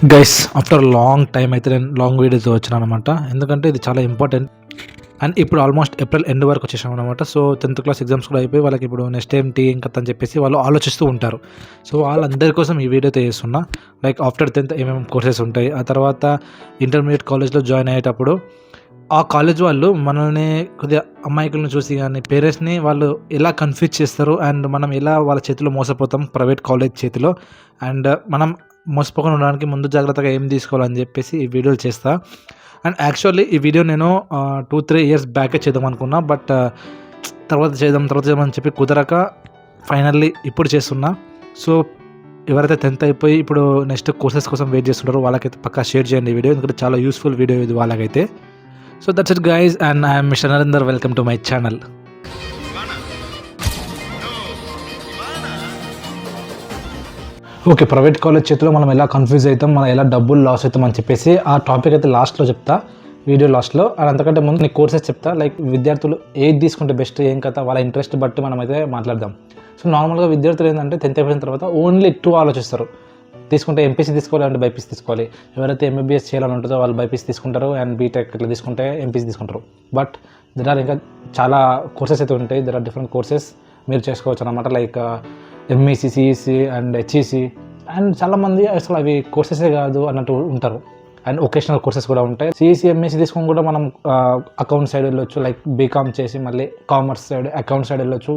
Guys after long time అయితే నేను long వీడియోతో వచ్చాను అనమాట. ఎందుకంటే ఇది చాలా ఇంపార్టెంట్. అండ్ ఇప్పుడు ఆల్మోస్ట్ ఏప్రిల్ ఎండ్ వరకు వచ్చేసాం అనమాట. సో 10th క్లాస్ ఎగ్జామ్స్ కూడా అయిపోయి వాళ్ళకి ఇప్పుడు నెక్స్ట్ ఏంటి ఇంకా అని చెప్పేసి వాళ్ళు ఆలోచిస్తూ ఉంటారు. సో వాళ్ళందరి కోసం ఈ వీడియో అయితే చేస్తున్నా. లైక్ ఆఫ్టర్ 10th ఏమేమి కోర్సెస్ ఉంటాయి, ఆ తర్వాత ఇంటర్మీడియట్ కాలేజ్లో జాయిన్ అయ్యేటప్పుడు ఆ కాలేజ్ వాళ్ళు మనల్ని కొద్దిగా అమాయకులను చూసి కానీ పేరెంట్స్ని వాళ్ళు ఎలా కన్ఫ్యూజ్ చేస్తారు అండ్ మనం ఎలా వాళ్ళ చేతిలో మోసపోతాం ప్రైవేట్ కాలేజ్ చేతిలో. అండ్ మనం మోసపోకుండా ఉండడానికి ముందు జాగ్రత్తగా ఏం తీసుకోవాలని చెప్పేసి ఈ వీడియోలు చేస్తా. అండ్ యాక్చువల్లీ ఈ వీడియో నేను 2-3 ఇయర్స్ బ్యాకే చేద్దాం అనుకున్నా. బట్ తర్వాత చేద్దామని చెప్పి కుదరక ఫైనల్లీ ఇప్పుడు చేస్తున్నా. సో ఎవరైతే 10th అయిపోయి ఇప్పుడు నెక్స్ట్ కోర్సెస్ కోసం వెయిట్ చేస్తుంటారో వాళ్ళకైతే పక్కా షేర్ చేయండి ఈ వీడియో, ఎందుకంటే చాలా యూస్ఫుల్ వీడియో ఇది వాళ్ళకైతే. So that's it guys, and I'm mister Narender. Welcome to my channel. Okay, private college చేతిలో మనం ఎలా కన్ఫ్యూజ్ అవుతాం, మనం ఎలా డబ్బులు లాస్ అవుతాం అని చెప్పేసి ఆ టాపిక్ అయితే లాస్ట్లో చెప్తా, వీడియో లాస్ట్లో. అండ్ అంతకంటే ముందు నీకు కోర్సెస్ చెప్తా. లైక్ విద్యార్థులు ఏది తీసుకుంటే బెస్ట్, ఏం కథ, వాళ్ళ ఇంట్రెస్ట్ బట్టి మనం అయితే మాట్లాడదాం. సో నార్మల్గా విద్యార్థులు ఏంటంటే 10th అయిపోయిన తర్వాత ఓన్లీ 2 ఆలోచిస్తారు. తీసుకుంటే ఎంపీసీ తీసుకోవాలి అంటే బైపీసీ తీసుకోవాలి. ఎవరైతే ఎంబీబీఎస్ చేయాలని ఉంటుందో వాళ్ళు బైపీసీ తీసుకుంటారు, అండ్ బీటెక్ ఇట్లా తీసుకుంటే ఎంపీసీ తీసుకుంటారు. బట్ దెర్ ఆర్ ఇంకా చాలా కోర్సెస్ అయితే ఉంటాయి. దెర్ ఆర్ డిఫరెంట్ కోర్సెస్ మీరు చేసుకోవచ్చు అనమాట. Like MEC, CEC and HEC. And చాలామంది అసలు అవి కోర్సెసే కాదు అన్నట్టు ఉంటారు. అండ్ ఒకేషనల్ కోర్సెస్ కూడా ఉంటాయి. సిఈసీ, ఎంఈసీ తీసుకొని కూడా మనం అకౌంట్ సైడ్ వెళ్ళొచ్చు. లైక్ బీకామ్ చేసి మళ్ళీ కామర్స్ సైడ్, అకౌంట్ సైడ్ వెళ్ళొచ్చు.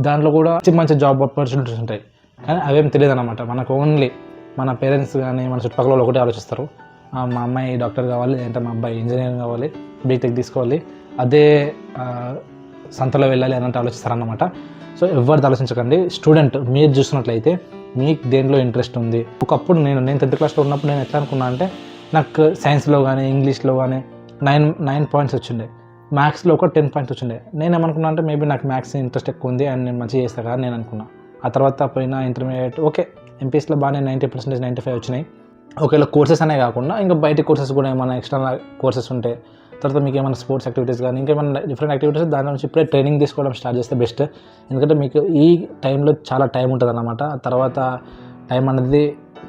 దాంట్లో కూడా మంచి జాబ్ ఆపర్చునిటీస్ ఉంటాయి. కానీ అవేం తెలియదు అనమాట. మనకు ఓన్లీ మన పేరెంట్స్ కానీ మన చుట్టుపక్కల వాళ్ళు ఒకటే ఆలోచిస్తారు, మా అమ్మాయి డాక్టర్ కావాలి, అంటే మా అబ్బాయి ఇంజనీర్ కావాలి, బీటెక్ తీసుకోవాలి, అదే సంతలో వెళ్ళాలి అన్నట్టు ఆలోచిస్తారన్నమాట. సో ఎవరిది ఆలోచించకండి. స్టూడెంట్ మీరు చూసినట్లయితే మీకు దేంట్లో ఇంట్రెస్ట్ ఉంది. ఒకప్పుడు నేను 10th క్లాస్లో ఉన్నప్పుడు నేను ఎట్లా అనుకున్నా అంటే నాకు సైన్స్లో కానీ ఇంగ్లీష్లో కానీ 9 పాయింట్స్ వచ్చిండే, మ్యాథ్స్లో ఒక 10 పాయింట్స్ వచ్చిండే. నేను ఏమనుకున్నా అంటే మేబీ నాకు మ్యాథ్స్ ఇంట్రెస్ట్ ఎక్కువ ఉంది అండ్ నేను మంచిగా చేస్తాను కదా నేను అనుకున్నా. ఆ తర్వాత పోయిన ఇంటర్మీడియట్ ఓకే, ఎంపీఎస్లో బాగానే 90%, 95 వచ్చినాయి. ఒకవేళ కోర్సెస్ అనే కాకుండా ఇంకా బయట కోర్సెస్ కూడా ఏమైనా ఎక్స్ట్రా కోర్సెస్ ఉంటే, తర్వాత మీకు ఏమైనా స్పోర్ట్స్ యాక్టివిటీస్ కానీ ఇంకేమైనా డిఫరెంట్ యాక్టివిటీస్ దాని నుంచి ఇప్పుడే ట్రైనింగ్ తీసుకోవడం స్టార్ట్ చేస్తే బెస్ట్. ఎందుకంటే మీకు ఈ టైంలో చాలా టైం ఉంటుంది అన్నమాట. తర్వాత టైం అనేది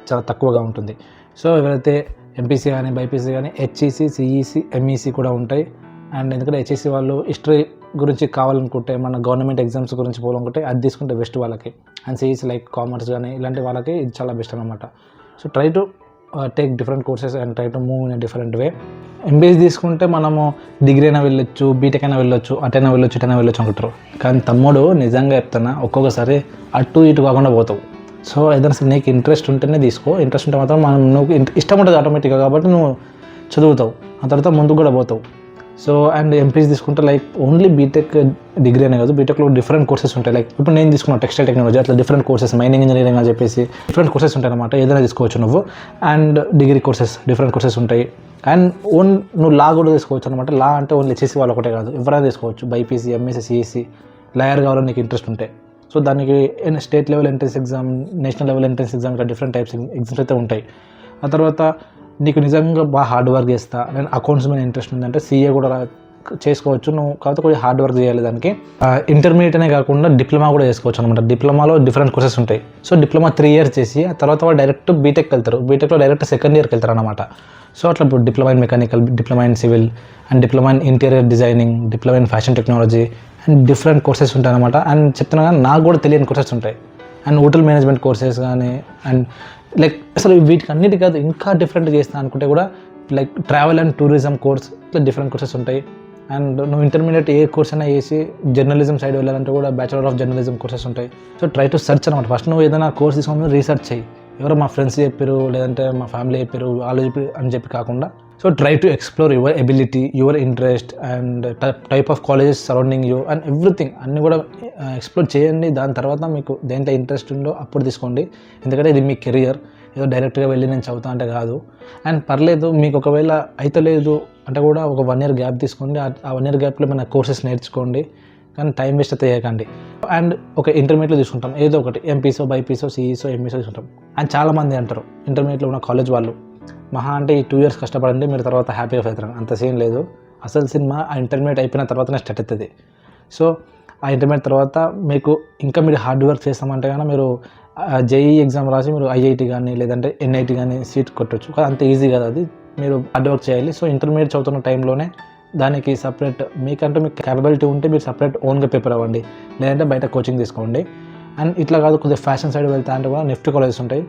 చాలా తక్కువగా ఉంటుంది. సో ఎవరైతే ఎంపీసీ కానీ బైపీసీ కానీ హెచ్ఈసీ, సిఈసీ, ఎంఈసీ కూడా ఉంటాయి. అండ్ ఎందుకంటే హెచ్ఈసీ వాళ్ళు హిస్టరీ గురించి కావాలనుకుంటే, మన గవర్నమెంట్ ఎగ్జామ్స్ గురించి పోవాలనుకుంటే అది తీసుకుంటే బెస్ట్ వాళ్ళకి. అండ్ సిఈసీ లైక్ కామర్స్ కానీ ఇలాంటి వాళ్ళకి ఇది చాలా బెస్ట్ అనమాట. So try to take different courses and try to move in a different way. MBS తీసుకుంటే మనము డిగ్రీ అయినా వెళ్ళొచ్చు, బీటెక్ అయినా వెళ్ళొచ్చు, అటైనా వెళ్ళొచ్చు, ఇటైనా వెళ్ళొచ్చు అనుకుంటారు. కానీ తమ్ముడు నిజంగా చెప్తున్నా, ఒక్కొక్కసారి అటు ఇటు కాకుండా పోతావు. సో ఏదైనా నీకు ఇంట్రెస్ట్ ఉంటేనే తీసుకో. ఇంట్రెస్ట్ ఉంటే మాత్రం నువ్వు ఇష్టం ఉంటుంది ఆటోమేటిక్గా, కాబట్టి నువ్వు చదువుతావు, ఆ తర్వాత ముందుకు కూడా పోతావు. సో అండ్ ఎంపీసీ తీసుకుంటే లైక్ ఓన్లీ బీటెక్ డిగ్రీ అనే కాదు, బీటెక్లో డిఫరెంట్ కోర్సెస్ ఉంటాయి. లైక్ ఇప్పుడు నేను తీసుకున్నాను టెక్స్టైల్ టెక్నాలజీ, అట్లా డిఫరెంట్ కోర్సెస్, మైనింగ్ ఇంజనీరింగ్ అని చెప్పేసి డిఫరెంట్ కోర్సెస్ ఉంటాయి అనమాట. ఏదైనా తీసుకోవచ్చు నువ్వు. And degree courses different courses ఉంటాయి. అండ్ నువ్వు లా కూడా తీసుకోవచ్చు అనమాట. లా అంటే ఓన్లీ హెచ్ఈసీ వాళ్ళు ఒకటే కాదు, ఎవరైనా తీసుకోవచ్చు. బైపీసీ, ఎంఎస్సీ, సిఈసీ, లాయర్ కావాలని నీకు ఇంట్రెస్ట్ ఉంటే. సో దానికి state level entrance exam, national level entrance exam, ఇట్లా డిఫరెంట్ టైప్స్ ఎగ్జామ్స్ అయితే ఉంటాయి. ఆ తర్వాత నీకు నిజంగా బాగా హార్డ్ వర్క్ చేస్తా, నేను అకౌంట్స్ మీద ఇంట్రెస్ట్ ఉందంటే సీఏ కూడా చేసుకోవచ్చు నువ్వు. కాకపోతే కొంచెం హార్డ్ వర్క్ చేయాలి దానికి. ఇంటర్మీడియట్ అనే కాకుండా డిప్లొమా కూడా చేసుకోవచ్చు అనమాట. డిప్లొమాలో డిఫరెంట్ కోర్సెస్ ఉంటాయి. సో డిప్లొమా 3 ఇయర్స్ చేసి ఆ తర్వాత వాళ్ళు డైరెక్ట్ బీటెక్ వెళ్తారు. బీటెక్లో డైరెక్ట్ సెకండ్ ఇయర్కి వెళ్తారు అనమాట. సో అట్లా ఇప్పుడు diploma in mechanical, diploma in civil and diploma in interior designing, diploma in fashion technology and different courses ఉంటాయి అనమాట. అండ్ చెప్తున్నా కానీ నాకు కూడా తెలియని కోర్సెస్ ఉంటాయి. అండ్ హోటల్ మేనేజ్మెంట్ కోర్సెస్ కానీ, అండ్ లైక్ అసలు వీటికి అన్నిటి కాదు ఇంకా డిఫరెంట్ చేస్తాను అనుకుంటే కూడా like travel and tourism course, ఇట్లా డిఫరెంట్ కోర్సెస్ ఉంటాయి. అండ్ నువ్వు ఇంటర్మీడియట్ ఏ కోర్స్ అయినా చేసి జర్నలిజం సైడ్ వెళ్ళాలంటే కూడా బ్యాచులర్ ఆఫ్ జర్నలిజం కోర్సెస్ ఉంటాయి. సో ట్రై టు సెర్చ్ అనమాట. ఫస్ట్ నువ్వు ఏదైనా కోర్స్ తీసుకొని రీసెర్చ్ చేయి. ఎవరో మా ఫ్రెండ్స్ చెప్పారు, లేదంటే మా ఫ్యామిలీ చెప్పారు, వాళ్ళు చెప్పి అని చెప్పి కాకుండా. So try to explore your ability, your interest and type of colleges surrounding you and everything అన్నీ కూడా ఎక్స్ప్లోర్ చేయండి. దాని తర్వాత మీకు దేంట్లో ఇంట్రెస్ట్ ఉందో అప్పుడు తీసుకోండి. ఎందుకంటే ఇది మీ కెరియర్. ఏదో డైరెక్ట్గా వెళ్ళి నేను చదువుతా అంటే కాదు. అండ్ పర్లేదు మీకు ఒకవేళ అయితే లేదు అంటే కూడా ఒక 1 year గ్యాప్ తీసుకోండి. ఆ 1 year గ్యాప్లో మన కోర్సెస్ నేర్చుకోండి. కానీ టైం వేస్ట్ అయితే చేయకండి. అండ్ ఒక ఇంటర్మీడియట్లో తీసుకుంటాం ఏదో ఒకటి, ఎంపీసో, బైపీసో, సిఈసో, ఎంఈసో తీసుకుంటాం. అండ్ చాలామంది అంటారు ఇంటర్మీడియట్లో ఉన్న కాలేజ్ వాళ్ళు, మహా అంటే ఈ 2 years కష్టపడండి మీరు తర్వాత హ్యాపీగా అవుతారు. అంత సీన్ లేదు. అసలు సినిమా ఆ ఇంటర్మీడియట్ అయిపోయిన తర్వాతనే స్టార్ట్ అవుతుంది. సో ఆ ఇంటర్మీడియట్ తర్వాత మీకు ఇంకా మీరు హార్డ్ వర్క్ చేస్తామంటే కానీ మీరు జేఈఈ ఎగ్జామ్ రాసి మీరు ఐఐటి కానీ లేదంటే ఎన్ఐటి కానీ సీట్ కొట్టచ్చు. కానీ అంత ఈజీ కదా అది, మీరు హార్డ్ వర్క్ చేయాలి. సో ఇంటర్మీడియట్ చదువుతున్న టైంలోనే దానికి సపరేట్ మీకు క్యాపబిలిటీ ఉంటే మీరు సపరేట్ ఓన్గా ప్రిపేర్ అవ్వండి, లేదంటే బయట కోచింగ్ తీసుకోండి. అండ్ ఇట్లా కాదు కొద్దిగా ఫ్యాషన్ సైడ్ వెళ్తా అంటే కూడా నిఫ్టీ కాలేజెస్ ఉంటాయి,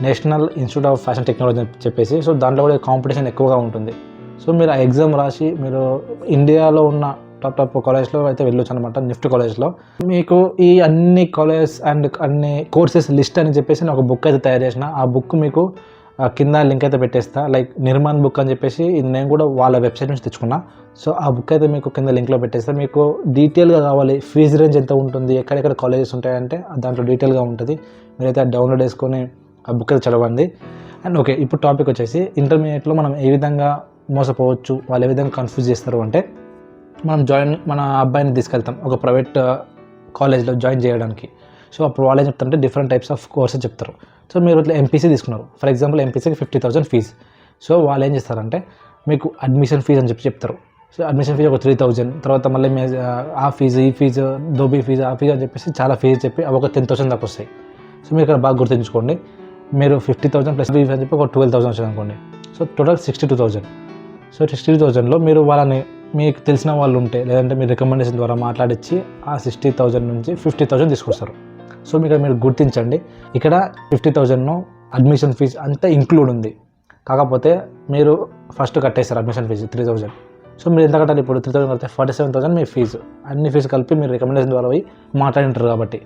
national institute of fashion technology అని చెప్పేసి. సో దాంట్లో కూడా కాంపిటీషన్ ఎక్కువగా ఉంటుంది. సో మీరు ఆ ఎగ్జామ్ రాసి మీరు ఇండియాలో ఉన్న టాప్ కాలేజ్లో అయితే వెళ్ళొచ్చు అనమాట. నిఫ్టీ కాలేజ్లో మీకు ఈ అన్ని కాలేజెస్ అండ్ అన్ని కోర్సెస్ లిస్ట్ అని చెప్పేసి నేను ఒక బుక్ అయితే తయారు చేసిన. ఆ బుక్ మీకు కింద లింక్ అయితే పెట్టేస్తా. లైక్ నిర్మాణ్ బుక్ అని చెప్పేసి, ఇది నేను కూడా వాళ్ళ వెబ్సైట్ నుంచి తెచ్చుకున్నా. సో ఆ బుక్ అయితే మీకు కింద లింక్లో పెట్టేస్తా. మీకు డీటెయిల్గా కావాలి, ఫీజు రేంజ్ ఎంత ఉంటుంది, ఎక్కడెక్కడ కాలేజెస్ ఉంటాయంటే దాంట్లో డీటెయిల్గా ఉంటుంది. మీరైతే డౌన్లోడ్ చేసుకొని ఆ బుక్ అయితే చదవండి. అండ్ ఓకే, ఇప్పుడు టాపిక్ వచ్చేసి ఇంటర్మీడియట్లో మనం ఏ విధంగా మోసపోవచ్చు, వాళ్ళు ఏ విధంగా కన్ఫ్యూజ్ చేస్తారు అంటే, మన అబ్బాయిని తీసుకెళ్తాం ఒక ప్రైవేట్ కాలేజ్లో జాయిన్ చేయడానికి. సో అప్పుడు వాళ్ళు ఏం చెప్తారంటే డిఫరెంట్ టైప్స్ ఆఫ్ కోర్సెస్ చెప్తారు. సో మీరు ఇట్లా ఎంపీసీ తీసుకున్నారు ఫర్ ఎగ్జాంపుల్, ఎంపీసీకి 50,000 ఫీజు. సో వాళ్ళు ఏం చేస్తారంటే మీకు అడ్మిషన్ ఫీజు అని చెప్తారు. సో అడ్మిషన్ ఫీజు ఒక 3,000, తర్వాత మళ్ళీ ఆ ఫీజు ఈ ఫీజు దోబీ ఫీజు ఆ ఫీజు అని చెప్పేసి చాలా ఫీజు చెప్పి అవి ఒక 10,000 దాకా వస్తాయి. సో మీరు ఇక్కడ బాగా గుర్తుంచుకోండి, మీరు 50,000 ప్లస్ ఫీజు అని చెప్పి ఒక 12,000 వచ్చింది అనుకోండి. So total 62,000. సో 62,000లో మీరు వాళ్ళని మీకు తెలిసిన వాళ్ళు ఉంటే లేదంటే మీ రికమెండేషన్ ద్వారా మాట్లాడించి ఆ 60,000 నుంచి 50,000 తీసుకొస్తారు. సో మీరు గుర్తించండి, ఇక్కడ 50,000 అడ్మిషన్ ఫీజు అంతా ఇంక్లూడ్ ఉంది. కాకపోతే మీరు ఫస్ట్ కట్టేస్తారు అడ్మిషన్ ఫీజు 3,000. సో మీరు ఎంత కట్టాలి ఇప్పుడు? 3,000 కడితే 47,000 మీ ఫీజు, అన్ని ఫీజు కలిపి మీరు రికమెండేషన్ ద్వారా పోయి మాట్లాడింటారు కాబట్టి.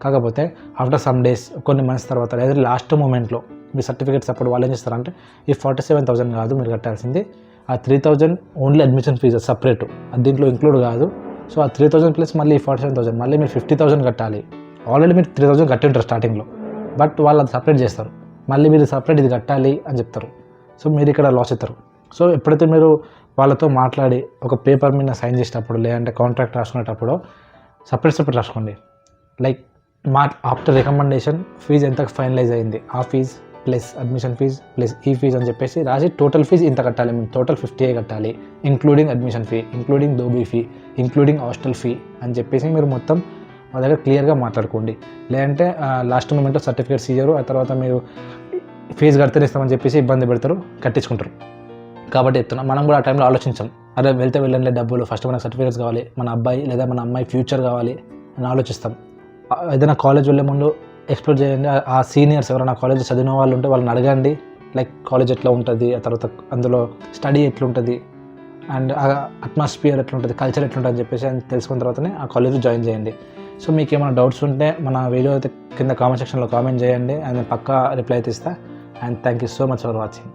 కాకపోతే ఆఫ్టర్ సమ్ డేస్, కొన్ని మంత్స్ తర్వాత లేదా లాస్ట్ మూమెంట్లో మీ సర్టిఫికేట్స్ అప్పుడు వాళ్ళు ఏం చేస్తారంటే ఈ 47,000 కాదు మీరు కట్టాల్సింది, ఆ 3,000 ఓన్లీ అడ్మిషన్ ఫీజు సపరేటు, అది దీంట్లో ఇంక్లూడ్ కాదు. సో ఆ 3,000 ప్లస్ మళ్ళీ 47,000 మళ్ళీ మీరు 50,000 కట్టాలి. ఆల్రెడీ మీరు 3,000 కట్టి ఉంటారు స్టార్టింగ్లో, బట్ వాళ్ళు అది సపరేట్ చేస్తారు, మళ్ళీ మీరు సపరేట్ ఇది కట్టాలి అని చెప్తారు. సో మీరు ఇక్కడ లాస్ అవుతారు. సో ఎప్పుడైతే మీరు వాళ్ళతో మాట్లాడి ఒక పేపర్ మీద సైన్ చేసేటప్పుడు లేదంటే కాంట్రాక్ట్ రాసుకునేటప్పుడు సపరేట్ రాసుకోండి. లైక్ ఆఫ్టర్ రికమెండేషన్ ఫీజు ఎంత ఫైనలైజ్ అయింది, ఆ fee plus admission fee plus ఈ ఫీజ్ అని చెప్పేసి రాసి టోటల్ ఫీజ్ ఇంత కట్టాలి, మేము టోటల్ 50 కట్టాలి, including admission fee, including dhobi fee, including hostel fee అని చెప్పేసి మీరు మొత్తం మా దగ్గర క్లియర్గా మాట్లాడుకోండి. లేదంటే లాస్ట్ మూమెంట్లో సర్టిఫికేట్స్ ఇయ్యరు, ఆ తర్వాత మీరు ఫీజు కడితేనే ఇస్తామని చెప్పేసి ఇబ్బంది పెడతారు, కట్టించుకుంటారు. కాబట్టి చెప్తున్నా, మనం కూడా ఆ టైంలో ఆలోచించాం, అరే వెళ్తే వెళ్ళండి డబ్బులు, ఫస్ట్ మనకు సర్టిఫికేట్స్ కావాలి, మన అబ్బాయి లేదా మన అమ్మాయి ఫ్యూచర్ కావాలి అని ఆలోచిస్తాం. ఏదైనా కాలేజ్ వెళ్ళే ముందు ఎక్స్ప్లోర్ చేయండి. ఆ సీనియర్స్ ఎవరైనా కాలేజ్ చదివిన వాళ్ళు ఉంటే వాళ్ళని అడగండి, లైక్ కాలేజ్ ఎట్లా ఉంటుంది, ఆ తర్వాత అందులో స్టడీ ఎట్లుంటుంది అండ్ ఆ అట్మాస్ఫియర్ ఎట్లుంటుంది, కల్చర్ ఎట్లుంటుంది అని చెప్పేసి తెలుసుకున్న తర్వాతనే ఆ కాలేజ్ జాయిన్ చేయండి. సో మీకు ఏమైనా డౌట్స్ ఉంటే మన వీడియో అయితే కింద కామెంట్ సెక్షన్లో కామెంట్ చేయండి, అండ్ నేను పక్కా రిప్లై అయితే ఇస్తాను. And thank you so much for watching.